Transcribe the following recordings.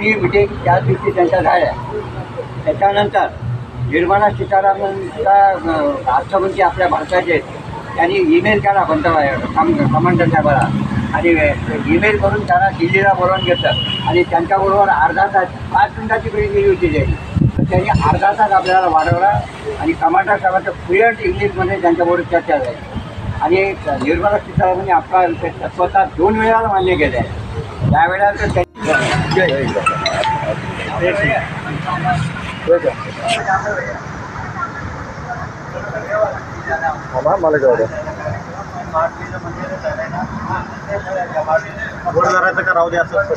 दोन्ही मिटिंग त्याच दिवशी त्यांच्या झाल्या. त्याच्यानंतर निर्मला सीतारामनचा अर्थमंत्री आपल्या भारताचे त्यांनी ईमेल केला कमांडर साहेबाला आणि ईमेल करून त्यांना दिल्लीला बोलावून घेतलं आणि त्यांच्याबरोबर अर्धा तास 5 मिनिटाची वेळ गेली होती त्यांनी. तर त्यांनी अर्धा तास आपल्याला वाढवला आणि कमांडर साहेबांचं फ्लुएंट इंग्लिशमध्ये त्यांच्याबरोबर चर्चा झाली आणि निर्मला सीतारामनने आपला स्वतः 2 वेळा मान्य केलं आहे. त्यावेळेला तर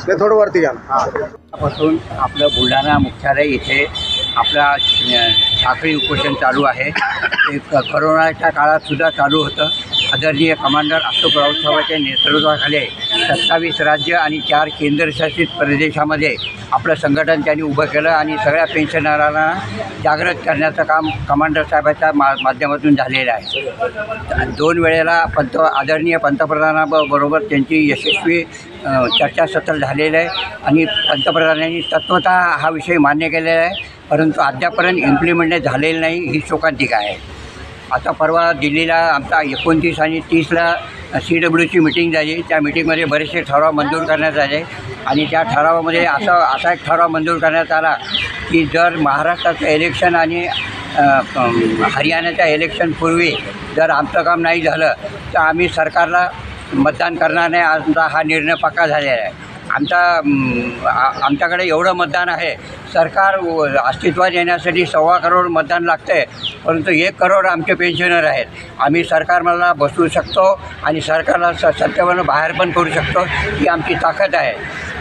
थोडं वरती घ्या. पासून आपलं बुलढाणा मुख्यालय इथे आपला साखळी उपोषण चालू आहे. ते करोनाच्या काळात सुद्धा चालू होतं. आदरणीय कमांडर अशोक राऊत साहेबांच्या नेतृत्वाखाली 27 राज्य आणि 4 केंद्रशासित प्रदेशामध्ये आपलं संघटन त्यांनी उभं केलं आणि सगळ्या पेन्शनरांना जागृत करण्याचं काम कमांडर साहेबांच्या माध्यमातून झालेलं आहे. 2 वेळेला आदरणीय पंतप्रधानाबरोबर त्यांची यशस्वी चर्चासत्र झालेलं आहे आणि पंतप्रधानांनी तत्वतः हा विषय मान्य केलेला आहे, परंतु अद्यापर्यंत इम्प्लिमेंट झालेलं नाही ही शोकांतिका आहे. आता परवा दिल्लीला आमचा 29 आणि 30ला CWची मीटिंग झाली. त्या मीटिंगमध्ये बरेचसे ठराव मंजूर करण्यात आले आणि त्या ठरावामध्ये असा एक ठराव मंजूर करण्यात आला की जर महाराष्ट्राचं इलेक्शन आणि हरियाणाच्या इलेक्शनपूर्वी जर आमचं काम नाही झालं तर आम्ही सरकारला मतदान करणार नाही. आमचा हा निर्णय पक्का झालेला आहे. आमच्याकडे एवढं मतदान आहे. सरकार अस्तित्वात येण्यासाठी 1.25 करोड मतदान लागतं आहे, परंतु 1 करोड आमचे पेन्शनर आहेत. आम्ही सरकारला बसवू शकतो आणि सरकारला सत्तेवरून बाहेर पण करू शकतो. ही आमची ताकद आहे.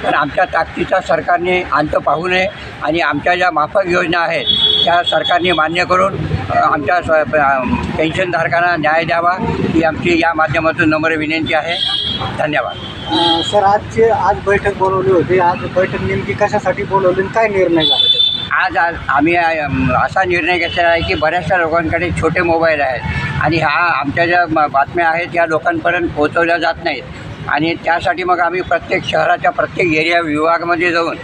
पण आमच्या ताकदीचा सरकारने अंत पाहू नये आणि आमच्या ज्या माफक योजना आहेत त्या सरकारने मान्य करून आमच्या पेन्शनधारकांना न्याय द्यावा ही आमची या माध्यमातून नम्र विनंती आहे. धन्यवाद. सर, आज बैठक बोलवली होती. आज बैठक नेमकी कशासाठी बोलवली आणि काय निर्णय झाला? आज आम्ही असा निर्णय घेतलेला आहे की बऱ्याचशा लोकांकडे छोटे मोबाईल आहेत आणि आमच्या ज्या बातम्या आहेत या लोकांपर्यंत पोहोचवल्या जात नाहीत आणि त्यासाठी मग आम्ही प्रत्येक शहराच्या प्रत्येक एरिया विभागामध्ये जाऊन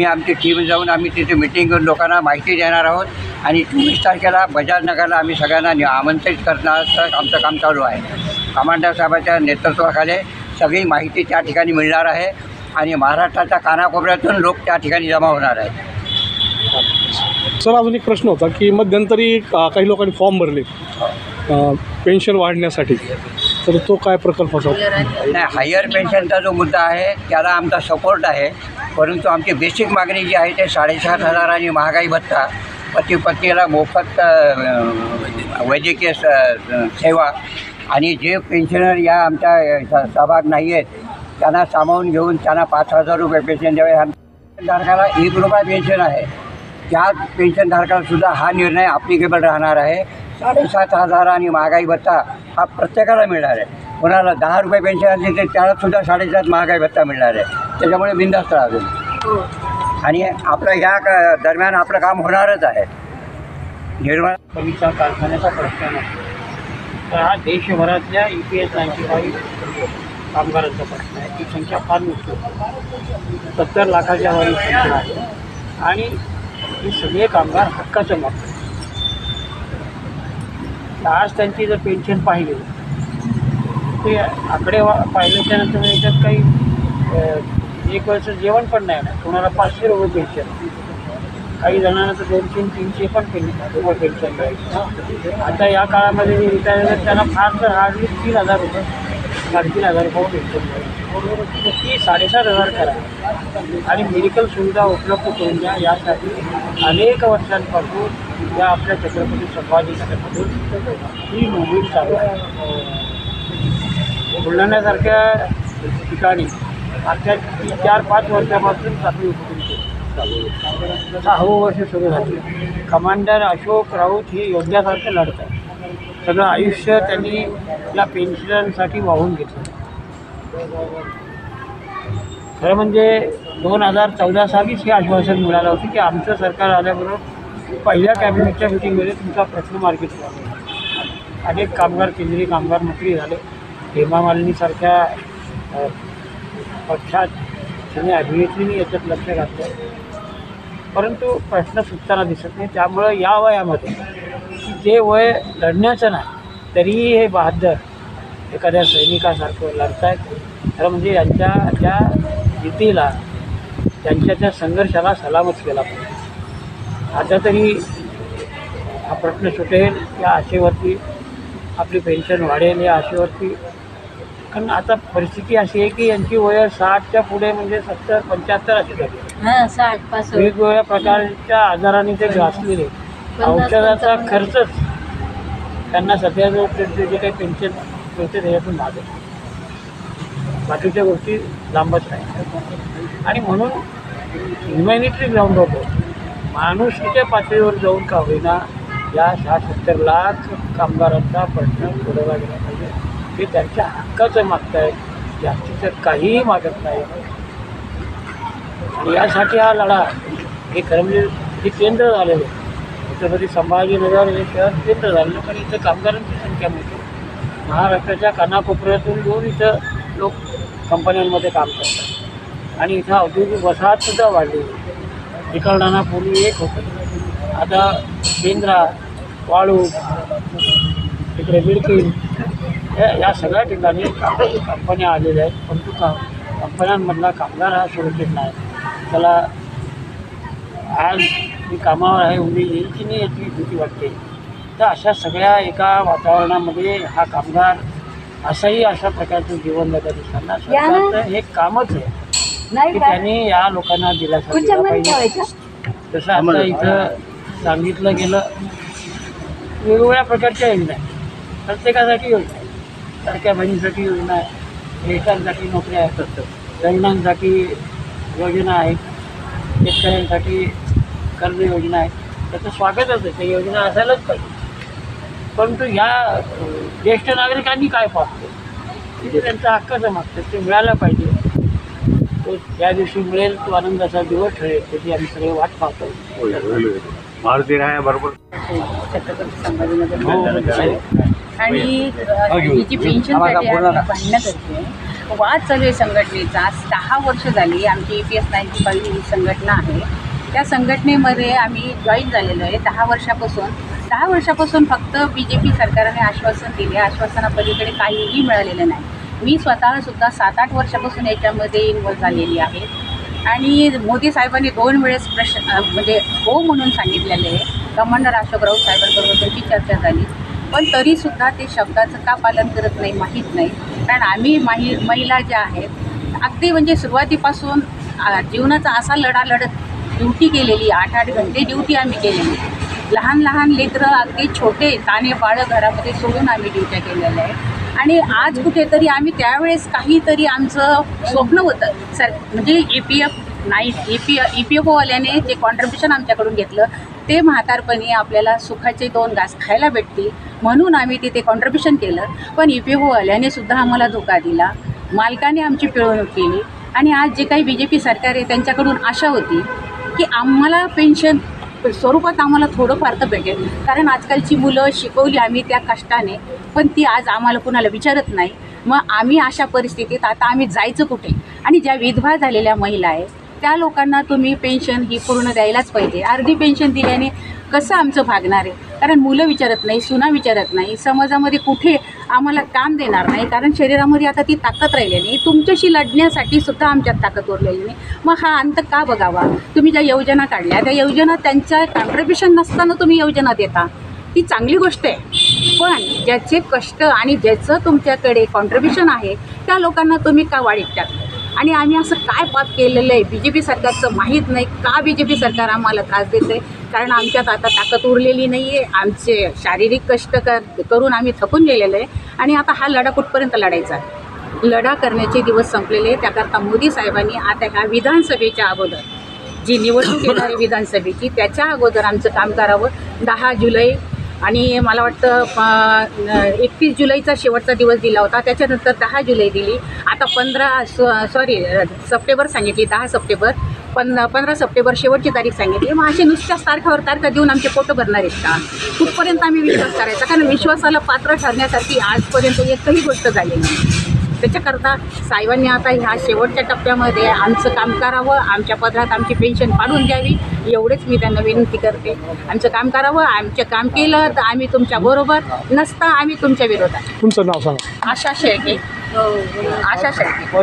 आमची टीम जाऊन आम्ही तिथे मिटिंग करून लोकांना माहिती देणार आहोत आणि 24 तारखेला बजाजनगरला आम्ही सगळ्यांना आमंत्रित करण्याचं आमचं काम चालू आहे. कमांडर साहेबांच्या नेतृत्वाखाली सगळी माहिती त्या ठिकाणी मिळणार आहे आणि महाराष्ट्राच्या कानाकोपऱ्यातून लोक त्या ठिकाणी जमा होणार आहेत. सर, अजून एक प्रश्न होता की मध्यंतरी काही लोकांनी फॉर्म भरले पेन्शन वाढण्यासाठी, तर तो काय प्रकल्प असा? नाही, हायर पेन्शनचा जो मुद्दा आहे त्याला आमचा सपोर्ट आहे, परंतु आमची बेसिक मागणी जी आहे ते 7,500 आणि महागाई भत्ता, पती पत्नीला मोफत वैद्यकीय सेवा आणि जे पेन्शनर या आमच्या सहभाग नाही आहेत त्यांना सामावून घेऊन त्यांना 5,000 रुपये पेन्शन द्यावे. पेन्शनधारकाला 1 रुपया पेन्शन आहे त्या पेन्शनधारकालासुद्धा हा निर्णय ॲप्लिकेबल राहणार आहे. 7,500 आणि महागाई भत्ता हा प्रत्येकाला मिळणार आहे. कोणाला 10 रुपये पेन्शन असेल तर त्यालासुद्धा 7,500 महागाई भत्ता मिळणार आहे. त्याच्यामुळे बिनधास्त राहतो आणि आपलं ह्या दरम्यान आपलं काम होणारच आहे. निर्माण कमीचा कारखान्याचा प्रश्न नाही, तर हा देशभरातल्या EPS 95 कामगारांचा प्रश्न आहे. ती संख्या फार मोठी आहे. 70 लाखाच्या वर संख्या आहे आणि हे सगळे कामगार हक्काचं मागतात. आज त्यांची जर पेन्शन पाहिली ते आकडे पाहिल्याच्यानंतर याच्यात काही 1 वर्ष जेवण पण नाही. कोणाला 500 रुपये पेन्शन, काही जणांना तर 200-300 पण पेन्शन मिळायचं. आता या काळामध्ये जे रिटायर झाले त्यांना फार तर हार्डली 3,000 रुपये 3,500 रुपये पेन्शन मिळाली. ती 7,500 करा आणि मेडिकल सुविधा उपलब्ध करून द्या. यासाठी अनेक वर्षांपासून या आपल्या छत्रपती संभाजीनगरमधून ही मोहीम चालू आहे. बुलढाण्यासारख्या ठिकाणी मागच्या 4-5 वर्षापासून साखळी उपोषण केलं. 6वं वर्ष सुरू झाले. कमांडर अशोक राऊत हे योद्ध्यासारखं लढत आहे. सगळं आयुष्य त्यांनी या पेन्शनसाठी वाहून घेतलं. खरं म्हणजे 2014 सालीच हे आश्वासन मिळालं होतं की आमचं सरकार आल्याबरोबर पहिल्या कॅबिनेटच्या मिटिंगमध्ये तुमचा प्रश्न मार्गी झाला. अनेक कामगार केंद्रीय कामगार मंत्री झाले. हेमा मालिनीसारख्या पक्षात तुम्ही अभिनेत्रीने याच्यात लक्ष घातलं, परंतु प्रश्न सुटताना दिसत नाही. त्यामुळं या वयामध्ये जे वय लढण्याचं नाही तरीही हे बहादर एखाद्या सैनिकासारखं लढतायत. खरं म्हणजे यांच्या ज्या जिद्दीला, त्यांच्या त्या संघर्षाला सलामच केला पाहिजे. आता तरी हा प्रश्न सुटेल या आशेवरती, आपली पेन्शन वाढेल या आशेवरती. कारण आता परिस्थिती अशी आहे की यांची वय 60च्या पुढे म्हणजे 70-75 अशी झाली. 60 वेगवेगळ्या प्रकारच्या आजाराने ते ग्रासलेले. औषधाचा खर्चच त्यांना सध्या जो जे काही पेन्शन मिळते त्याच्यातून भाग आहे. बाकीच्या गोष्टी लांबच नाही. आणि म्हणून ह्युमॅनिटरी ग्राउंडवर माणुसकीच्या पातळीवर जाऊन का होईना या 60-70 लाख कामगारांचा प्रश्न सोडवला गेला पाहिजे. ते त्यांच्या हक्काचं मागत आहेत, जास्तीचं काहीही मागत नाही. आणि यासाठी हा लढा हे खरं म्हणजे हे केंद्र झालेलं आहे. छत्रपती संभाजीनगर हे शहर केंद्र झालेलं, पण इथं कामगारांची संख्या मोठी. महाराष्ट्राच्या कानाकोपऱ्यातून येऊन इथं लोक कंपन्यांमध्ये काम करतात आणि इथं औद्योगिक वसाहतसुद्धा वाढली. निकलडाणा पूर्वी एक होतं, आता केंद्रा, वाळू, इकडे बिडकीन या सगळ्या ठिकाणी कंपन्या आलेल्या आहेत. परंतु कंपन्यांमधला कामगार हा सुरक्षित नाही. त्याला आज मी कामावर आहे, उद्या येईल की नाही याची भीती वाटते. तर अशा सगळ्या एका वातावरणामध्ये हा कामगार असाही अशा प्रकारचं जीवन जगत असताना सरकारचं हे कामच आहे की त्यांनी या लोकांना दिलासा दिला पाहिजे. जसं आता इथं सांगितलं गेलं, वेगवेगळ्या प्रकारच्या योजना आहेत. प्रत्येकासाठी योजना आहे. लाडक्या बहिणीसाठी योजना आहे, लेकरांसाठी नोकऱ्या आहेत, तरुणांसाठी योजना आहेत, शेतकऱ्यांसाठी कर्ज योजना आहे. त्याचं स्वागतच आहे, त्या योजना असायलाच पाहिजे. परंतु या ज्येष्ठ नागरिकांनी काय पाहतो, म्हणजे त्यांचा हक्काचं मागतं ते मिळालं पाहिजे. तो ज्या दिवशी मिळेल तो आनंदाचा दिवस ठरेल, त्याची आम्ही सगळे वाट पाहतो. मारुती राया बरोबर छत्रपती संभाजीनगर आणि ही जी पेन्शनसाठी आम्ही भांडणं करते, वाद चालू आहे संघटनेचा. आज 10 वर्ष झाली आमची EPS 95 ही संघटना आहे. त्या संघटनेमध्ये आम्ही जॉईन झालेलो आहे 10 वर्षापासून फक्त BJP सरकारने आश्वासन दिले, आश्वासनापलीकडे काहीही मिळालेलं नाही. मी स्वतःसुद्धा 7-8 वर्षापासून याच्यामध्ये इन्व्हॉल्व झालेली आहे. आणि मोदी साहेबांनी 2 वेळेस म्हणजे हो म्हणून सांगितलेले आहे. कमांडर अशोक राऊत साहेबांबरोबर त्यांची चर्चा झाली, पण तरीसुद्धा ते शब्दाचं का पालन करत नाही माहीत नाही. कारण आम्ही महिला ज्या आहेत अगदी म्हणजे सुरुवातीपासून जीवनाचा असा लढा लढत ड्युटी केलेली, 8-8 घंटे ड्युटी आम्ही केलेली. लहान लेकरं अगदी छोटे ताणे बाळं घरामध्ये सोडून आम्ही ड्युट्या केलेल्या आहे. आणि आज कुठेतरी आम्ही त्यावेळेस काहीतरी आमचं स्वप्न होतं म्हणजे EPFOवाल्याने जे कॉन्ट्रिब्युशन आमच्याकडून घेतलं ते म्हातारपणी आपल्याला सुखाचे 2 घास खायला भेटतील म्हणून आम्ही तिथे कॉन्ट्रिब्युशन केलं. पण EPFOवाल्याने सुद्धा आम्हाला धोका दिला, मालकाने आमची पिळवणूक केली. आणि आज जे काही BJP सरकार आहे त्यांच्याकडून आशा होती की आम्हाला पेन्शन स्वरूपात आम्हाला थोडंफार तर भेटेल. कारण आजकालची मुलं शिकवली आम्ही त्या कष्टाने, पण ती आज आम्हाला कुणाला विचारत नाही. मग आम्ही अशा परिस्थितीत आता आम्ही जायचं कुठे. आणि ज्या विधवा झालेल्या महिला आहे त्या लोकांना तुम्ही पेन्शन ही पूर्ण द्यायलाच पाहिजे. अर्धी पेन्शन दिल्याने कसं आमचं भागणार आहे. कारण मुलं विचारत नाही, सुना विचारत नाही, समाजामध्ये कुठे आम्हाला काम देणार नाही. कारण शरीरामध्ये आता ती ताकद राहिलेली नाही. तुमच्याशी लढण्यासाठी सुद्धा आमच्यात ताकद उरलेली नाही. मग हा अंत का बघावा. तुम्ही ज्या योजना काढल्या त्या योजना त्यांच्या कॉन्ट्रिब्युशन नसताना तुम्ही योजना देता, ती चांगली गोष्ट आहे. पण ज्याचे कष्ट आणि ज्याचं तुमच्याकडे कॉन्ट्रिब्युशन आहे त्या लोकांना तुम्ही का वाढीत टाकता. आणि आम्ही असं काय पाप केलेलं आहे BJP सरकारचं माहीत नाही. का BJP सरकार आम्हाला त्रास देते. कारण आमच्यात आता ताकद उरलेली नाही आहे. आमचे शारीरिक कष्ट करून आम्ही थकून गेलेलो आहे. आणि आता हा लढा कुठपर्यंत लढायचा. लढा करण्याचे दिवस संपलेले. त्याकरता मोदी साहेबांनी आता ह्या विधानसभेच्या अगोदर जी निवडणूक येणारी विधानसभेची त्याच्या अगोदर आमचं काम करावं. 10 जुलै आणि मला वाटतं 31 जुलैचा शेवटचा दिवस दिला होता. त्याच्यानंतर 10 जुलै दिली. आता सप्टेंबर सांगितली, 10 सप्टेंबर. 15 सप्टेंबर शेवटची तारीख सांगितली. मग असे नुसत्याच तारखा देऊन आमचे पोटं भरणार आहेत का. कुठपर्यंत आम्ही विश्वास करायचा. कारण विश्वासाला पात्र ठरण्यासाठी आजपर्यंत एकही गोष्ट झाली नाही. त्याच्याकरता साहेबांनी आता ह्या शेवटच्या टप्प्यामध्ये आमचं काम करावं, आमच्या पदरात आमची पेन्शन पाडून द्यावी, एवढेच मी त्यांना विनंती करते. आमचं काम करावं, आमचं काम केलं तर आम्ही तुमच्याबरोबर, नसता आम्ही तुमच्या विरोधात. तुमचं नाव सांगा. आशा शेळके. आशा शेळके.